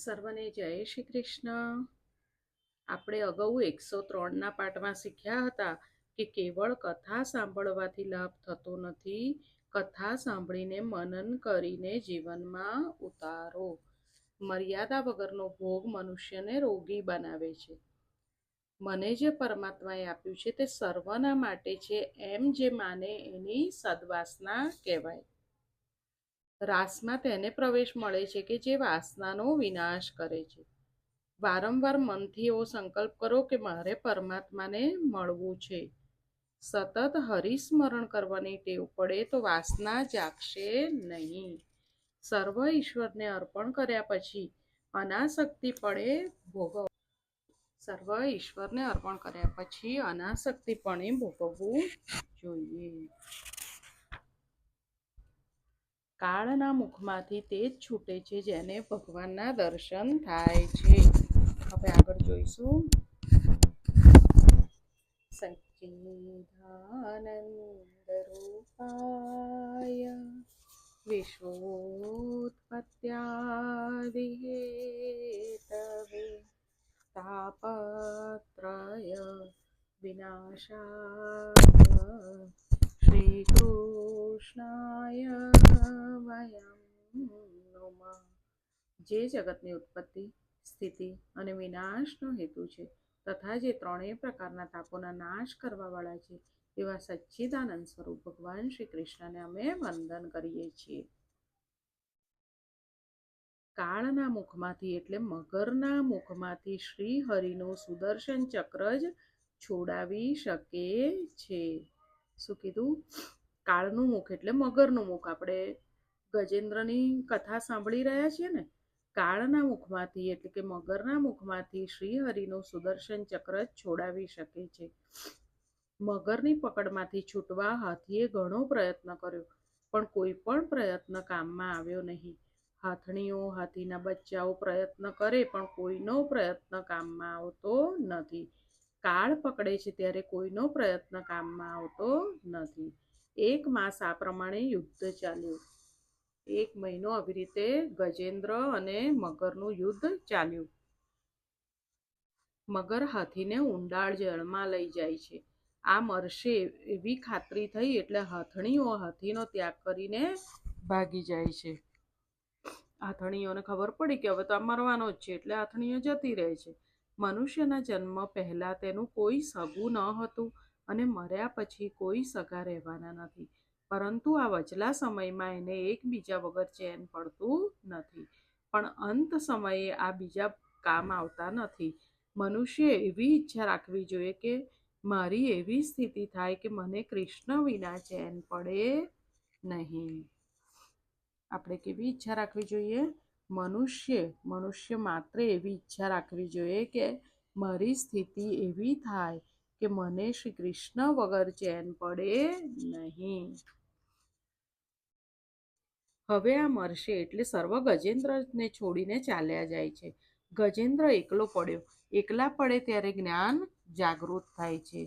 સર્વને જય શ્રી કૃષ્ણ. આપણે અગાઉ 103ના પાઠમાં શીખ્યા હતા કે કેવળ કથા સાંભળવાથી લાભ થતો નથી, કથા સાંભળીને મનન કરીને જીવનમાં ઉતારો. મર્યાદા વગરનો ભોગ મનુષ્યને રોગી બનાવે છે. મને જે પરમાત્માએ આપ્યું છે તે સર્વના માટે છે એમ જે માને એની સદ્વાસના કહેવાય. રાસમાં તેને પ્રવેશ મળે છે કે જે વાસનાનો વિનાશ કરે છે. વારંવાર મનથી એવો સંકલ્પ કરો કે મારે પરમાત્માને મળવું છે. સતત હરિસ્મરણ કરવાની ટેવ પડે તો વાસના જાગશે નહીં. સર્વ ઈશ્વરને અર્પણ કર્યા પછી અનાસક્તિપણે ભોગવ સર્વ ઈશ્વરને અર્પણ કર્યા પછી અનાસક્તિપણે ભોગવવું જોઈએ. કાળના મુખમાંથી તે જ છૂટે છે જેને ભગવાનના દર્શન થાય છે. હવે આગળ જોઈશું. સચ્ચિદાનંદ રૂપાય વિશ્વોત્પત્યાદિ હેતવે તાપત્રય વિનાશાય શ્રી કૃષ્ણાય વયમ નમઃ. જે જગતની ઉત્પત્તિ, સ્થિતિ અને વિનાશનો હેતુ છે તથા જે ત્રણેય પ્રકારના તાપોના નાશ કરવાવાળા છે એવા સચ્ચિદાનંદ સ્વરૂપ ભગવાન શ્રી કૃષ્ણને અમે વંદન કરીએ છીએ. કાળના મુખમાંથી એટલે મગરના મુખમાંથી શ્રી હરિનું સુદર્શન ચક્ર જ છોડાવી શકે છે. શું કીધું? કાળનું મુખ એટલે મગરનું મુખ. આપણે ગજેન્દ્રની કથા સાંભળી રહ્યા છીએ ને. કાળના મુખમાંથી એટલે કે મગરના મુખમાંથી શ્રી હરિનું સુદર્શન ચક્ર જ છોડાવી શકે છે. મગરની પકડમાંથી છૂટવા હાથીએ ઘણો પ્રયત્ન કર્યો, પણ કોઈ પણ પ્રયત્ન કામમાં આવ્યો નહીં. હાથણીઓ, હાથીના બચ્ચાઓ પ્રયત્ન કરે પણ કોઈનો પ્રયત્ન કામમાં આવતો નથી. કાળ પકડે છે ત્યારે કોઈનો પ્રયત્ન કામમાં આવતો નથી. 1 માસ આ પ્રમાણે યુદ્ધ ચાલ્યું. 1 મહિનો આવી રીતે ગજેન્દ્ર અને મગરનું યુદ્ધ ચાલ્યું. મગર હાથીને ઊંડાણ જળમાં લઈ જાય છે. આ મરશે એવી ખાતરી થઈ એટલે હાથણીઓ હાથીનો ત્યાગ કરીને ભાગી જાય છે. હાથણીઓને ખબર પડી કે હવે તો આ મરવાનો જ છે એટલે હાથણીઓ જતી રહે છે. મનુષ્યના જન્મ પહેલા તેનું કોઈ સગું ન હતું અને મર્યા પછી કોઈ સગા રહેવાના નથી. પરંતુ આ વચલા સમયમાં એને એકબીજા વગર ચેન પડતું નથી. પણ અંત સમયે આ બીજા કામ આવતા નથી. મનુષ્ય એવી ઈચ્છા રાખવી જોઈએ કે મારી એવી સ્થિતિ થાય કે મને કૃષ્ણ વિના ચેન પડે નહીં. આપણે કેવી ઈચ્છા રાખવી જોઈએ? મનુષ્ય માત્ર એવી ઈચ્છા રાખવી જોઈએ કે મારી સ્થિતિ એવી થાય કે મને શ્રી કૃષ્ણ વગર ચેન પડે નહીં. હવે આ મરશે એટલે સર્વ ગજેન્દ્રને છોડીને ચાલ્યા જાય છે. ગજેન્દ્ર એકલો પડ્યો. એકલા પડે ત્યારે જ્ઞાન જાગૃત થાય છે.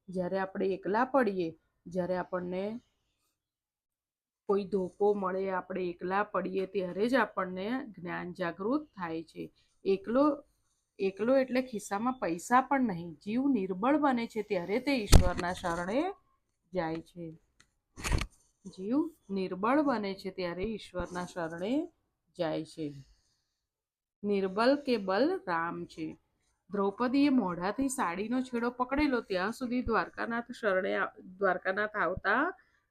જ્યારે આપણે એકલા પડીએ, જ્યારે આપણને કોઈ ધોકો મળે, આપણે એકલા પડીએ ત્યારે જ આપણને જ્ઞાન જાગૃત થાય છે. એકલો એટલે ખિસ્સામાં પૈસા પણ નહીં. જીવ નિર્બળ બને છે ત્યારે તે ઈશ્વરના શરણે જાય છે. જીવ નિર્બળ બને છે ત્યારે ઈશ્વરના શરણે જાય છે. નિર્બલ કે બલ રામ છે. દ્રૌપદીએ મોઢાથી સાડીનો છેડો પકડેલો ત્યાં સુધી દ્વારકાનાથ આવતા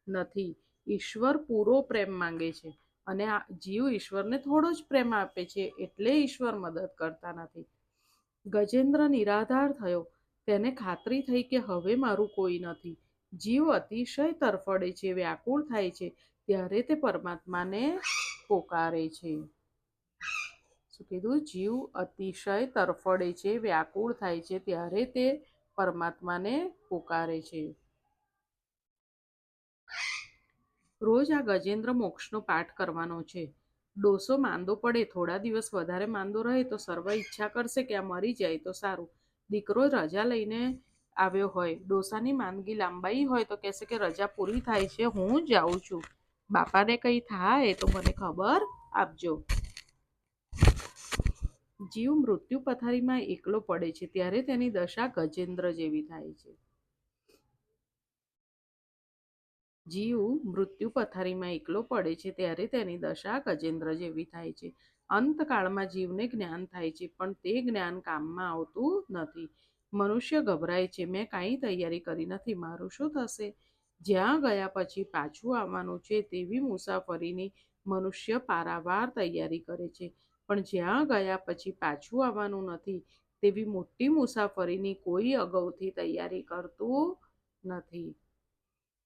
નથી. ઈશ્વર પૂરો પ્રેમ માંગે છે અને જીવ ઈશ્વરને થોડો જ પ્રેમ આપે છે એટલે ઈશ્વર મદદ કરતા નથી. ગજેન્દ્ર નિરાધાર થયો. તેને ખાતરી થઈ કે હવે મારું કોઈ નથી. જીવ અતિશય તરફડે છે, વ્યાકુળ થાય છે ત્યારે તે પરમાત્માને પોકારે છે. શું કીધું? જીવ અતિશય તરફડે છે, વ્યાકુળ થાય છે ત્યારે તે પરમાત્માને પોકારે છે. રોજ આ ગજેન્દ્ર મોક્ષનો પાઠ કરવાનો છે. ડોસો માંદો પડે, થોડા દિવસ વધારે માંદો રહે તો સર્વ ઈચ્છા કરશે કે આ મરી જાય તો સારું. દીકરો રજા લઈને આવ્યો હોય, ડોસાની માંદગી લાંબાઈ હોય તો કહેશે કે રજા પૂરી થાય છે, હું જાઉં છું. બાપાને કંઈ થાય તો મને ખબર આપજો. જીવ મૃત્યુ પથારીમાં એકલો પડે છે ત્યારે તેની દશા ગજેન્દ્ર જેવી થાય છે. જીવ મૃત્યુ પથારીમાં એકલો પડે છે ત્યારે તેની દશા ગજેન્દ્ર જેવી થાય છે. અંતકાળમાં જીવને જ્ઞાન થાય છે, પણ તે જ્ઞાન કામમાં આવતું નથી. મનુષ્ય ગભરાય છે, મેં કાંઈ તૈયારી કરી નથી, મારું શું થશે? જ્યાં ગયા પછી પાછું આવવાનું છે તેવી મુસાફરીની મનુષ્ય પારાવાર તૈયારી કરે છે, પણ જ્યાં ગયા પછી પાછું આવવાનું નથી તેવી મોટી મુસાફરીની કોઈ અગાઉથી તૈયારી કરતું નથી.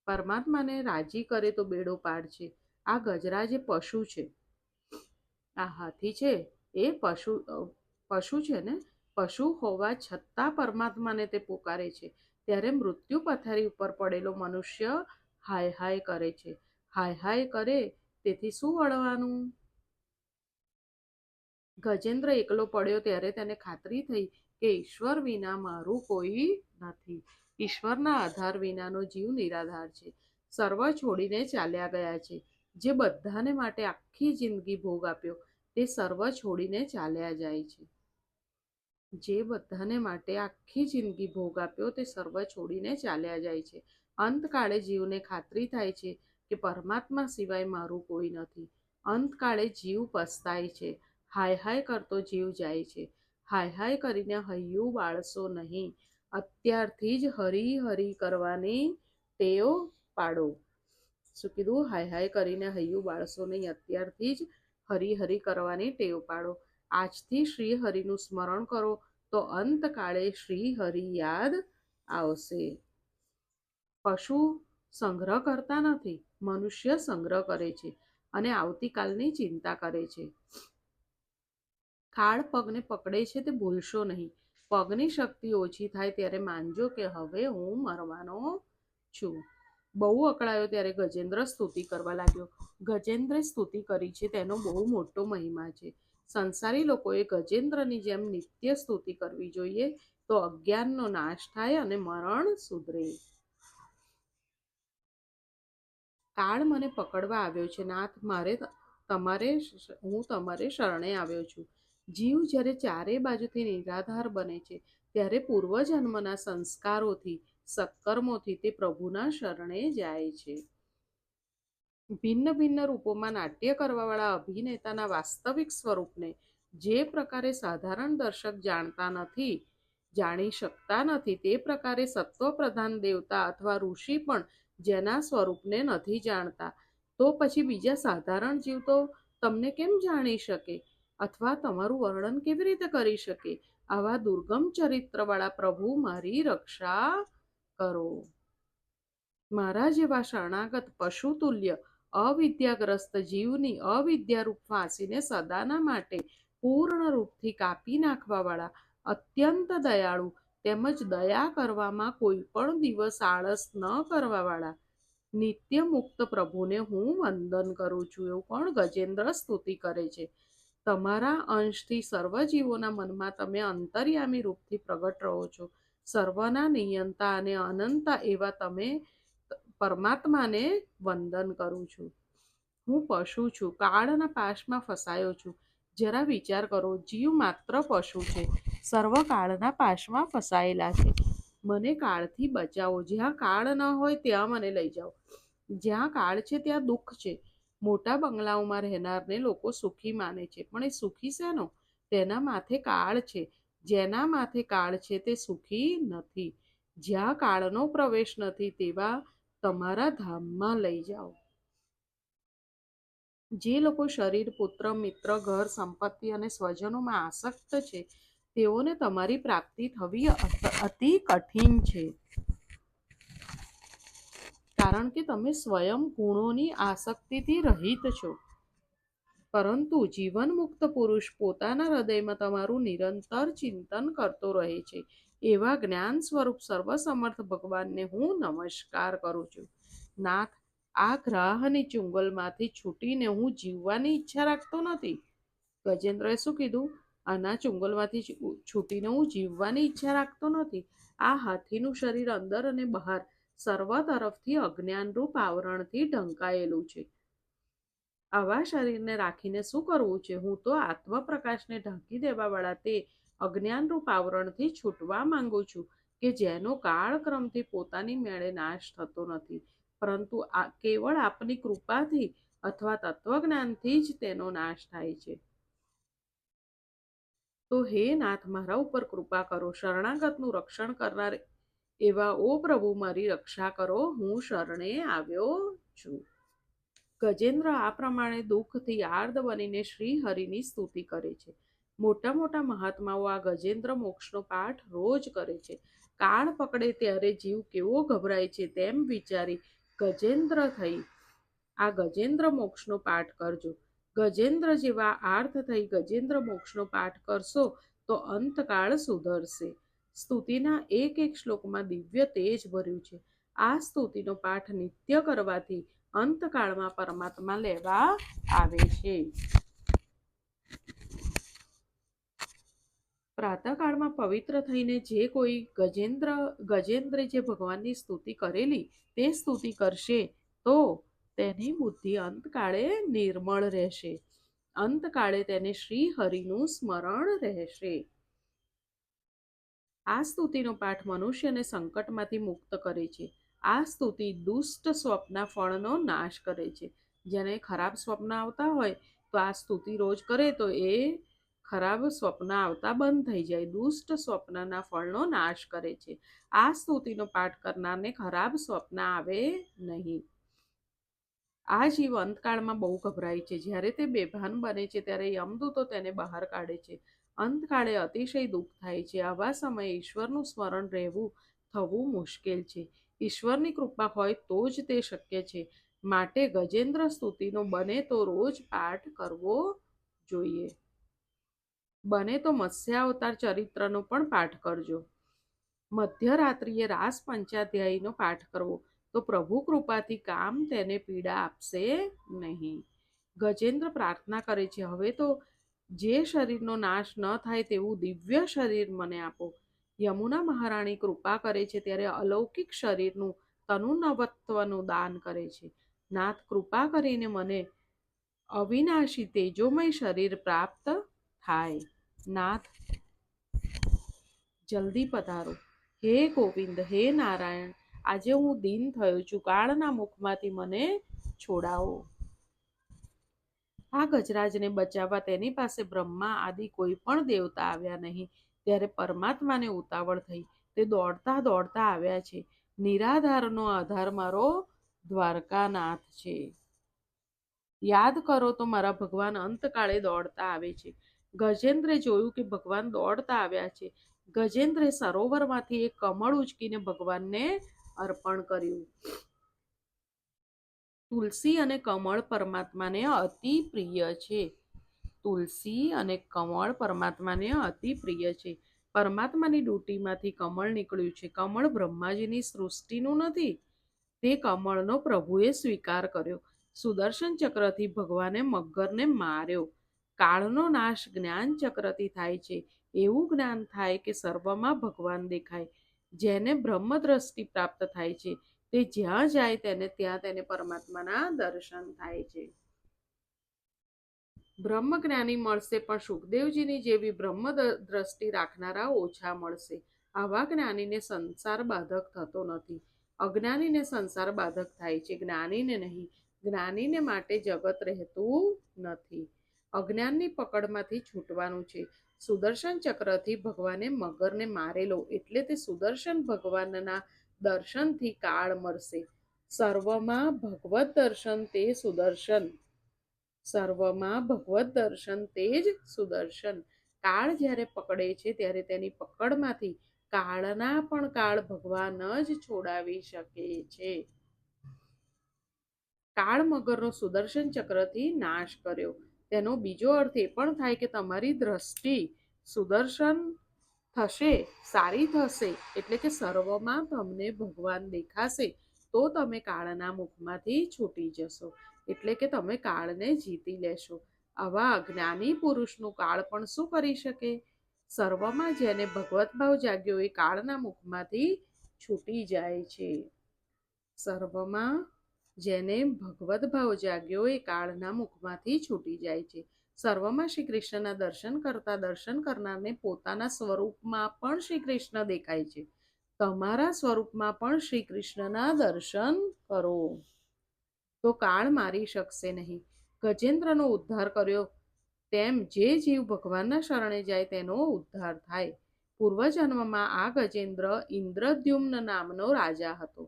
પરમાત્માને રાજી કરે તો બેડો પાર છે. આ ગજરાજ એ પશુ છે, આ હાથી છે એ પશુ છે ને, પશુ હોવા છતાં પરમાત્માને તે પુકારે છે. ત્યારે મૃત્યુ પથારી ઉપર પડેલો મનુષ્ય હાય હાય કરે છે. હાય હાય કરે તેથી શું વળવાનું? ગજેન્દ્ર એકલો પડ્યો ત્યારે તેને ખાતરી થઈ કે ઈશ્વર વિના મારું કોઈ નથી. ઈશ્વરના આધાર વિનાનો જીવ નિરાધાર છે, સર્વ છોડીને ચાલ્યા ગયા છે. જે બધાને માટે આખી જિંદગી ભોગ આપ્યો તે સર્વ છોડીને ચાલ્યા જાય છે. જે બધાને માટે આખી જિંદગી ભોગ આપ્યો તે સર્વ છોડીને ચાલ્યા જાય છે. અંતકાળે જીવને ખાતરી થાય છે કે પરમાત્મા સિવાય મારું કોઈ નથી. અંતકાળે જીવ પસ્તાય છે. હાય હાય કરતો જીવ જાય છે. હાય હાય કરીને હૈયું બાળશો નહીં. અત્યારથી જ હરી હરી કરવાની ટેવ પાડો. શું કીધું? હાય હાય કરીને હૈયું બાળશો નહીં. અત્યારથી જ હરી હરી કરવાની ટેવ પાડો. આજથી શ્રી હરિનું સ્મરણ કરો તો અંતકાળે શ્રી હરિ યાદ આવશે. પશુ સંગ્રહ કરતા નથી, મનુષ્ય સંગ્રહ કરે છે અને આવતીકાલની ચિંતા કરે છે. ખાડ પગને પકડે છે તે ભૂલશો નહીં. પગની શક્તિ ઓછી થાય ત્યારે માનજો કે હવે હું મરવાનો છું. બહુ અકળાયો ત્યારે ગજેન્દ્ર સ્તુતિ કરવા લાગ્યો. ગજેન્દ્રે સ્તુતિ કરી છે તેનો બહુ મોટો મહિમા છે. સંસારી લોકોએ ગજેન્દ્રની જેમ નિત્ય સ્તુતિ કરવી જોઈએ, તો અજ્ઞાનનો નાશ થાય અને મરણ સુધરે. કાળ મને પકડવા આવ્યો છે, નાથ હું તમારે શરણે આવ્યો છું. જીવ જ્યારે ચારે બાજુથી નિરાધાર બને છે ત્યારે પૂર્વજન્મના સંસ્કારોથી, સત્કર્મોથી તે પ્રભુના શરણે જાય છે. ભિન્ન ભિન્ન રૂપોમાં નાટ્ય કરવાવાળા અભિનેતાના વાસ્તવિક સ્વરૂપને જે પ્રકારે સાધારણ દર્શક જાણી શકતા નથી, તે પ્રકારે સત્વપ્રધાન દેવતા અથવા ઋષિ પણ જેના સ્વરૂપને નથી જાણતા, તો પછી બીજા સાધારણ જીવ તો તમને કેમ જાણી શકે અથવા તમારું વર્ણન કેવી રીતે કરી શકે? આવા દુર્ગમ ચરિત્રવાળા પ્રભુ, મારી રક્ષા કરો. મારા જેવા શરણાગત પશુતુલ્ય અવિદ્યાગ્રસ્ત જીવની અવિદ્યારૂપ ફાંસીને સદાના માટે પૂર્ણ રૂપથી કાપી નાખવાવાળા, અત્યંત દયાળુ તેમજ દયા કરવામાં કોઈ પણ દિવસ આળસ ન કરવાવાળા નિત્ય મુક્ત પ્રભુને હું વંદન કરું છું. એવું પણ ગજેન્દ્ર સ્તુતિ કરે છે. તમારા અંશથી સર્વ જીવોના મનમાં તમે અંતર્યામી રૂપથી પ્રગટ રહો છો. સર્વના નિયંતા અને અનંતા એવા તમે પરમાત્માને વંદન કરું છું. હું પશુ છું, કાળના પાશમાં ફસાયો છું. જરા વિચાર કરો, જીવ માત્ર પશુ છે, સર્વ કાળના પાશમાં ફસાયેલા છે. મને કાળથી બચાવો. જ્યાં કાળ ન હોય ત્યાં મને લઈ જાઓ. જ્યાં કાળ છે ત્યાં દુઃખ છે. મોટા બંગલાઓમાં રહેનારને લોકો સુખી માને છે, પણ એ સુખી શેનો? તેના માથે કાળ છે. જેના માથે કાળ છે તે સુખી નથી. જ્યાં કાળનો પ્રવેશ નથી તેવા તમારા ધામમાં લઈ જાઓ. જે લોકો શરીર, પુત્ર, મિત્ર, ઘર, સંપત્તિ અને સ્વજનોમાં આસક્ત છે તેઓને તમારી પ્રાપ્તિ થવી અતિ કઠિન છે, કારણ કે તમે સ્વયં ગુણોની આસક્તિથી રહિત છો. પરંતુ જીવન મુક્ત પુરુષ પોતાના હૃદયમાં તમારું નિરંતર ચિંતન કરતો રહે છે. એવા જ્ઞાન સ્વરૂપ સર્વસમર્થ ભગવાનને હું નમસ્કાર કરું છું. નાથ, આ ગ્રાહની ચુંગલમાંથી છૂટીને હું જીવવાની ઈચ્છા રાખતો નથી. ગજેન્દ્રએ શું કીધું? આના ચુંગલમાંથી છૂટીને હું જીવવાની ઈચ્છા રાખતો નથી. આ હાથીનું શરીર અંદર અને બહાર સર્વ તરફથી અજ્ઞાનરૂપ આવરણથી ઢંકાયેલું છે. આવા શરીરને રાખીને શું કરવું છે? હું તો આત્મપ્રકાશને ઢાંકી દેવાવાળા તે અજ્ઞાનરૂપ આવરણથી છૂટવા માંગુ છું, કે જેનો કાળક્રમથી પોતાની મેળે નાશ થતો નથી, પરંતુ કેવળ આપની કૃપાથી અથવા તત્વજ્ઞાનથી જ તેનો નાશ થાય છે. તો હે નાથ, મારા ઉપર કૃપા કરો. શરણાગતનું રક્ષણ કરનાર એવા ઓ પ્રભુ, મારી રક્ષા કરો. હું શરણે આવ્યો છું. ગજેન્દ્ર આ પ્રમાણે દુઃખથી આર્દ બનીને શ્રી હરિની સ્તુતિ કરે છે. મોટા મોટા મહાત્માઓ આ ગજેન્દ્ર મોક્ષનો પાઠ રોજ કરે છે. કાળ પકડે ત્યારે જીવ કેવો ગભરાય છે તેમ વિચારી ગજેન્દ્ર થઈ આ ગજેન્દ્ર મોક્ષનો પાઠ કરજો. ગજેન્દ્ર જેવા આર્થ થઈ ગજેન્દ્ર મોક્ષનો પાઠ કરશો તો અંતકાળ સુધરશે. સ્તુતિના એક એક શ્લોકમાં દિવ્ય તેજ ભર્યું છે. આ સ્તુતિનો પાઠ નિત્ય કરવાથી અંતકાળમાં પરમાત્મા લેવા આવે છે. પ્રાતઃકાળમાં પવિત્ર થઈને જે કોઈ ગજેન્દ્રે જે ભગવાનની સ્તુતિ કરેલી તે સ્તુતિ કરશે તો તેની બુદ્ધિ અંતકાળે નિર્મળ રહેશે. અંતકાળે તેને શ્રી હરિનું સ્મરણ રહેશે. આ સ્તુતિનો પાઠ મનુષ્યને સંકટમાંથી મુક્ત કરે છે. આ સ્તુતિ દુષ્ટ સ્વપ્ન ફળનો નાશ કરે છે. જેને ખરાબ સ્વપ્ન આવતા હોય તો આ સ્તુતિ રોજ કરે તો એ ખરાબ સ્વપ્ન આવતા બંધ થઈ જાય. દુષ્ટ સ્વપ્નના ફળનો નાશ કરે છે. આ સ્તુતિનો પાઠ કરનારને ખરાબ સ્વપ્ન આવે નહીં. આ જીવ અંતકાળમાં બહુ ગભરાય છે. જ્યારે તે બેભાન બને છે ત્યારે યમદૂતો તેને બહાર કાઢે છે. અંતકાળે અતિશય દુઃખ થાય છે. આવા સમયે ઈશ્વરનું સ્મરણ રહેવું થવું મુશ્કેલ છે. ઈશ્વરની કૃપા હોય તો જ તે શક્ય છે. માટે ગજેન્દ્ર સ્તુતિનો બને તો રોજ પાઠ કરવો જોઈએ. બને તો મત્સ્યાવતાર ચરિત્રનો પણ પાઠ કરજો. મધ્યરાત્રિએ રાસ પંચાધ્યાયીનો પાઠ કરવો તો પ્રભુ કૃપાથી કામ તેને પીડા આપશે નહીં. ગજેન્દ્ર પ્રાર્થના કરે છે, હવે તો જે શરીરનો નાશ ન થાય તેવું દિવ્ય શરીર મને આપો. યમુના મહારાણી કૃપા કરે છે ત્યારે અલૌકિક શરીરનું તનુનવત્વનું દાન કરે છે. નાથ, કૃપા કરીને મને અવિનાશી તેજોમય શરીર પ્રાપ્ત થાય. નાથ, જલ્દી પધારો. હે ગોવિંદ, હે નારાયણ, આજે હું દીન થયો છું. કાળના મુખમાંથી મને છોડાવો. આ ગજરાજને બચાવવા તેની પાસે બ્રહ્મા આદિ કોઈ પણ દેવતા આવ્યા નહીં. ત્યારે પરમાત્માને ઉતાવળ થઈ. તે દોડતા દોડતા આવ્યા છે. નિરાધારનો આધાર મારો દ્વારકાનાથ છે. યાદ કરો તો મારા ભગવાન અંતકાળે દોડતા આવે છે. ગજેન્દ્રે જોયું કે ભગવાન દોડતા આવ્યા છે. ગજેન્દ્રે સરોવરમાંથી એક કમળ ઉચકીને ભગવાનને અર્પણ કર્યું. તુલસી અને કમળ પરમાત્માને અતિ પ્રિય છે. તુલસી અને કમળ પરમાત્માને અતિ પ્રિય છે. પરમાત્માની ડૂટીમાંથી કમળ નીકળ્યું છે. કમળ બ્રહ્માજીની સૃષ્ટિનું નથી. તે કમળનો પ્રભુએ સ્વીકાર કર્યો. સુદર્શન ચક્રથી ભગવાને મગરને માર્યો. કાળનો નાશ જ્ઞાન ચક્રથી થાય છે. એવું જ્ઞાન થાય કે સર્વમાં ભગવાન દેખાય. જેને બ્રહ્મ દ્રષ્ટિ પ્રાપ્ત થાય છે તે જ્યાં જાય ત્યાં તેને પરમાત્માના દર્શન થાય છે. બ્રહ્મ જ્ઞાની મળશે, પણ સુખદેવજીની જેવી બ્રહ્મ દ્રષ્ટિ રાખનારા ઓછા મળશે. આવા જ્ઞાનીને સંસાર બાધક થતો નથી. અજ્ઞાનીને સંસાર બાધક થાય છે, જ્ઞાનીને નહીં. જ્ઞાનીને માટે જગત રહેતું નથી. અજ્ઞાનની પકડમાંથી છૂટવાનું છે. સુદર્શન ચક્રથી ભગવાને મગરને મારેલો, એટલે તે સુદર્શન ભગવાનના દર્શનથી કાળ મરશે. સર્વમાં ભગવત દર્શન તે સુદર્શન. સર્વમાં ભગવત દર્શન તે જ સુદર્શન. કાળ જ્યારે પકડે છે ત્યારે તેની પકડમાંથી કાળના પણ કાળ ભગવાન જ છોડાવી શકે છે. કાળ મગરનો સુદર્શન ચક્રથી નાશ કર્યો. તેનો બીજો અર્થ એ પણ થાય કે તમારી દ્રષ્ટિ સુદર્શન થશે, સારી થશે, એટલે કે સર્વમાં તમને ભગવાન દેખાશે તો તમે કાળના મુખમાંથી છૂટી જશો. એટલે કે તમે કાળને જીતી લેશો. આવા અજ્ઞાની પુરુષનું કાળ પણ શું કરી શકે? સર્વમાં જેને ભગવત ભાવ જાગ્યો એ કાળના મુખમાંથી છૂટી જાય છે. સર્વમાં જેને ભગવદ ભાવ જાગ્યો એ કાળના મુખમાંથી છૂટી જાય છે. સર્વમાં શ્રી કૃષ્ણના દર્શન કરનારને પોતાના સ્વરૂપમાં પણ શ્રી કૃષ્ણ દેખાય છે. તમારા સ્વરૂપમાં પણ શ્રી કૃષ્ણના દર્શન કરો તો કાળ મારી શકશે નહીં. ગજેન્દ્રનો ઉદ્ધાર કર્યો તેમ જે જીવ ભગવાનના શરણે જાય તેનો ઉદ્ધાર થાય. પૂર્વજન્મમાં આ ગજેન્દ્ર ઇન્દ્રદ્યુમ્ન નામનો રાજા હતો.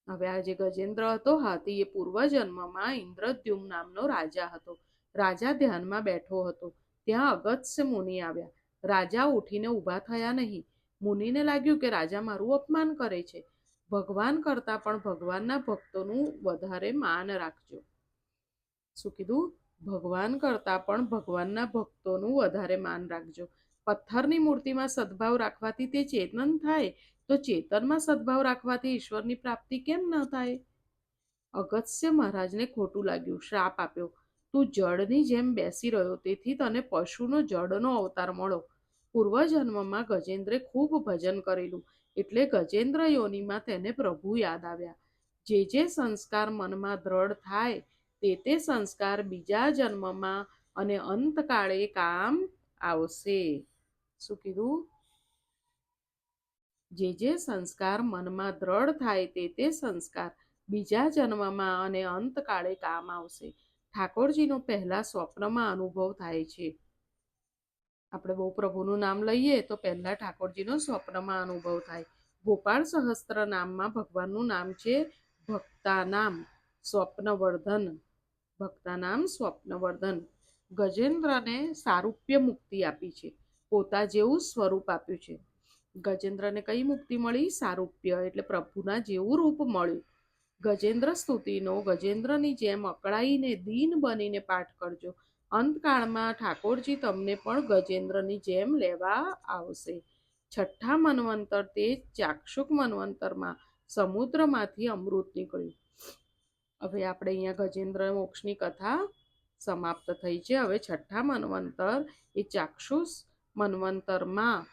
હવે આ જે ગજેન્દ્ર હતો હાથી એ પૂર્વજન્મમાં ઇન્દ્રદ્યુમ્ન નામનો રાજા હતો. રાજા ધ્યાનમાં બેઠો હતો. ત્યાં અગસ્ત્ય મુનિ આવ્યા. રાજા ઉઠીને ઊભા થયા નહીં. મુનિને લાગ્યું કે રાજા મારું અપમાન કરે છે. ભગવાન કરતાં પણ ભગવાનના ભક્તોનું વધારે માન રાખજો. શું કીધું? ભગવાન કરતાં પણ ભગવાનના ભક્તોનું વધારે માન રાખજો. પથ્થરની મૂર્તિમાં સદભાવ રાખવાથી તે ચેતન થાય, તો ચેતનમાં સદભાવ રાખવાથી ઈશ્વરની પ્રાપ્તિ કેમ ન થાય? અગસ્ત્ય મહારાજને ખોટું લાગ્યું. શ્રાપ આપ્યો. તું જળની જેમ બેસી રહ્યો, તેથી તને પશુનો જળનો અવતાર મળો. પૂર્વજન્મમાં ગજેન્દ્રે ખૂબ ભજન કરેલું, એટલે ગજેન્દ્ર યોનિમાં તેને પ્રભુ યાદ આવ્યા. જે સંસ્કાર મનમાં દ્રઢ થાય તે સંસ્કાર બીજા જન્મમાં અને અંતકાળે કામ આવશે. શું કીધું? જે સંસ્કાર મનમાં દ્રઢ થાય તે સંસ્કાર બીજા જન્મમાં અને અંતકાળે કામ આવશે. ઠાકોરજીનો પહેલા સ્વપ્નમાં અનુભવ થાય છે. આપણે બહુ પ્રભુનું નામ લઈએ તો પહેલા ઠાકોરજીનો સ્વપ્નમાં અનુભવ થાય. ગોપાળ સહસ્ત્ર નામમાં ભગવાનનું નામ છે ભક્તાનામ સ્વપ્નવર્ધન. ભક્તાનામ સ્વપ્નવર્ધન. ગજેન્દ્રને સારૂપ્ય મુક્તિ આપી છે. પોતા જેવું સ્વરૂપ આપ્યું છે. ગજેન્દ્રને કઈ મુક્તિ મળી? સારૂપ્ય, એટલે પ્રભુના જેવું રૂપ મળ્યું. ગજેન્દ્ર સ્તુતિનો ગજેન્દ્રની જેમ અકળાઈને દીન બનીને પાઠ કરજો. અંતકાળમાં ઠાકોરજી તમને પણ ગજેન્દ્રની જેમ લેવા આવશે. છઠ્ઠા મન્વંતર તે ચાક્ષુક મન્વંતરમાં સમુદ્રમાંથી અમૃત નીકળ્યું. હવે આપણે અહીંયા ગજેન્દ્ર મોક્ષની કથા સમાપ્ત થઈ છે. હવે છઠ્ઠા મન્વંતર એ ચાક્ષુષ મન્વંતરમાં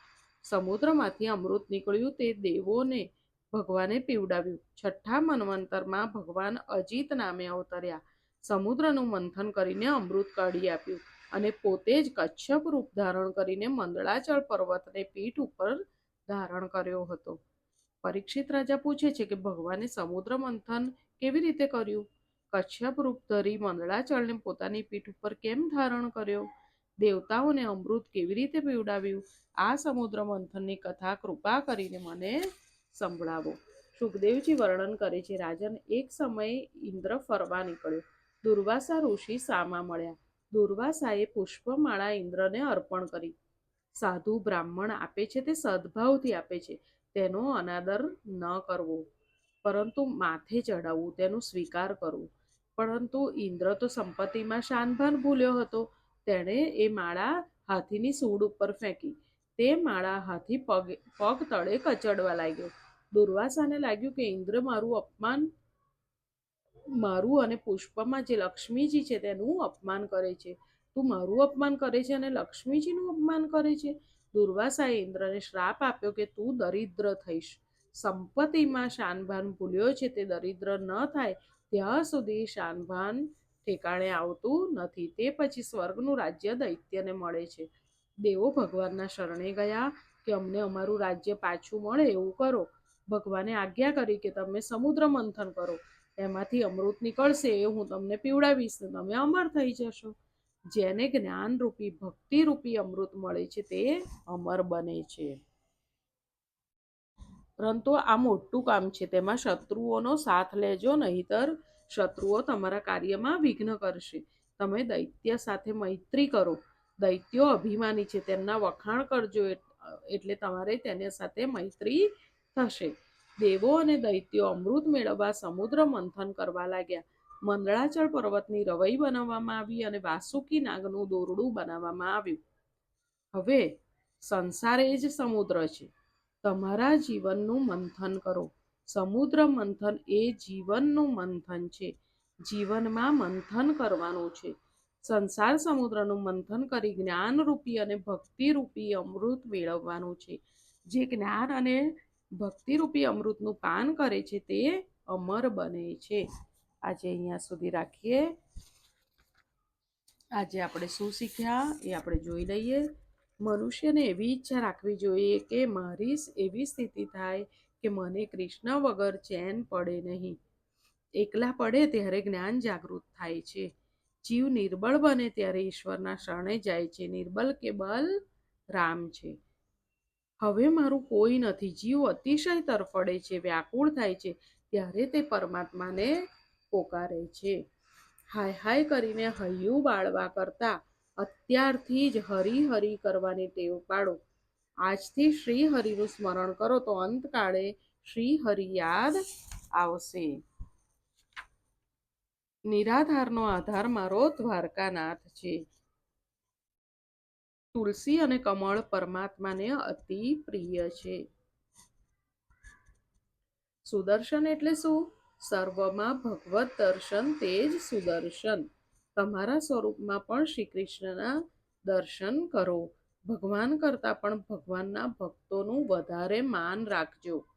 સમુદ્રમાંથી અમૃત નીકળ્યું, તે દેવોને ભગવાને પીવડાવ્યું. છઠ્ઠા મન્વંતરમાં ભગવાન અજીત નામે અવતર્યા. સમુદ્રનું મંથન કરીને અમૃત કાઢી આપ્યું અને પોતે જ કચ્છપ રૂપ ધારણ કરીને મંદળાચળ પર્વતને પીઠ ઉપર ધારણ કર્યો હતો. પરીક્ષિત રાજા પૂછે છે કે ભગવાને સમુદ્ર મંથન કેવી રીતે કર્યું? કચ્છપ રૂપ ધરી મંદળાચળને પોતાની પીઠ ઉપર કેમ ધારણ કર્યો? દેવતાઓને અમૃત કેવી રીતે પીવડાવ્યું? આ સમુદ્ર મંથનની કથા કૃપા કરીને મને સંભળાવો. સુખદેવજી વર્ણન કરે છે. રાજન, એક સમયે ઇન્દ્ર ફરવા નીકળ્યો. દુર્વાસા ઋષિ સામા મળ્યા. દુર્વાસાએ પુષ્પમાળા ઇન્દ્રને અર્પણ કરી. સાધુ બ્રાહ્મણ આપે છે તે સદભાવથી આપે છે, તેનો અનાદર ન કરવો, પરંતુ માથે ચડાવવું, તેનું સ્વીકાર કરવું. પરંતુ ઇન્દ્ર તો સંપત્તિમાં શાનભાન ભૂલ્યો હતો. તેણે એ માળા હાથીની સૂંઢ ઉપર ફેંકી. તે માળા હાથી પગ તળે કચડવા લાગ્યો. દુર્વાસાને લાગ્યું કે ઇન્દ્ર મારું અને પુષ્પમાં જે લક્ષ્મીજી છે તેનું અપમાન કરે છે. તું મારું અપમાન કરે છે અને લક્ષ્મીજીનું અપમાન કરે છે. દુર્વાસાએ ઇન્દ્રને શ્રાપ આપ્યો કે તું દરિદ્ર થઈશ. સંપત્તિમાં શાનભાન ભૂલ્યો છે તે દરિદ્ર ન થાય ત્યાં સુધી શાનભાન ઠેકાણે આવતું નથી. તે પછી સ્વર્ગનું રાજ્ય દૈત્યને મળે છે. દેવો ભગવાનના શરણે ગયા કે અમને અમારું રાજ્ય પાછું મળે એવું કરો. ભગવાને આજ્ઞા કરી કે તમે સમુદ્ર મંથન કરો, એમાંથી અમૃત નીકળશે, એ હું તમને પીવડાવીશ ને તમે અમર થઈ જશો. જેને જ્ઞાનરૂપી ભક્તિરૂપી અમૃત મળે છે તે અમર બને છે. પરંતુ આ મોટું કામ છે, તેમાં શત્રુઓનો સાથ લેજો, નહીતર શત્રુઓ તમારા કાર્યમાં વિઘ્ન કરશે. તમે દૈત્ય સાથે મૈત્રી કરો. દૈત્યો અભિમાની છે, તેમના વખાણ કરજો, એટલે તમારે તેની સાથે મૈત્રી થશે. દેવો અને દૈત્યો અમૃત મેળવવા સમુદ્ર મંથન કરવા લાગ્યા. મંદળાચળ પર્વતની રવઈ બનાવવામાં આવી અને વાસુકી નાગનું દોરડું બનાવવામાં આવ્યું. હવે સંસાર એ જ સમુદ્ર છે. તમારા જીવનનું મંથન કરો. સમુદ્ર મંથન એ જીવનનું મંથન છે. જીવનમાં મંથન કરવાનું છે. સંસાર સમુદ્રનું મંથન કરી જ્ઞાનરૂપી અને ભક્તિરૂપી અમૃત મેળવવાનું છે. જે જ્ઞાન અને ભક્તિરૂપી અમૃતનું પાન કરે છે તે અમર બને છે. આજે અહીંયા સુધી રાખીએ. આજે આપણે શું શીખ્યા એ આપણે જોઈ લઈએ. મનુષ્યને એવી ઈચ્છા રાખવી જોઈએ કે મારી એવી સ્થિતિ થાય કે મને કૃષ્ણ વગર ચેન પડે નહીં. એકલા પડે ત્યારે જ્ઞાન જાગૃત થાય છે. જીવ નિર્બળ બને ત્યારે ઈશ્વરના શરણે જાય છે. નિર્બલ કે બલ રામ છે. હવે મારું કોઈ નથી. જીવ અતિશય તરફડે છે, વ્યાકુળ થાય છે, ત્યારે તે પરમાત્માને પોકારે છે. હાય હાય કરીને હૈયું બાળવા કરતા અત્યારથી જ હરી હરી કરવાની ટેવ પાડો. આજથી શ્રી હરિનું સ્મરણ કરો તો અંતકાળે શ્રી હરિ યાદ આવશે. નિરાધારનો આધાર મારો દ્વારકાનાથ છે. તુલસી અને કમળ પરમાત્માને અતિ પ્રિય છે. સુદર્શન એટલે શું? સર્વમાં ભગવત દર્શન, તે જ સુદર્શન. તમારા સ્વરૂપમાં પણ શ્રી કૃષ્ણના દર્શન કરો. ભગવાન કરતાં પણ ભગવાનના ભક્તોનું વધારે માન રાખજો.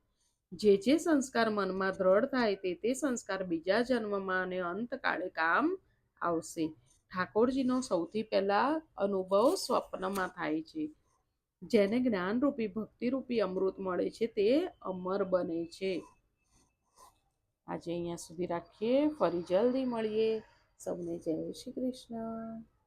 જે જે સંસ્કાર મનમાં દ્રઢ થાય તે સંસ્કાર બીજા જન્મમાં અને અંતકાળે કામ આવશે. ઠાકોરજીનો સૌથી પહેલા અનુભવ સ્વપ્નમાં થાય છે. જેને જ્ઞાનરૂપી ભક્તિરૂપી અમૃત મળે છે તે અમર બને છે. આજે અહીંયા સુધી રાખીએ. ફરી જલ્દી મળીએ. સૌને જય શ્રી કૃષ્ણ.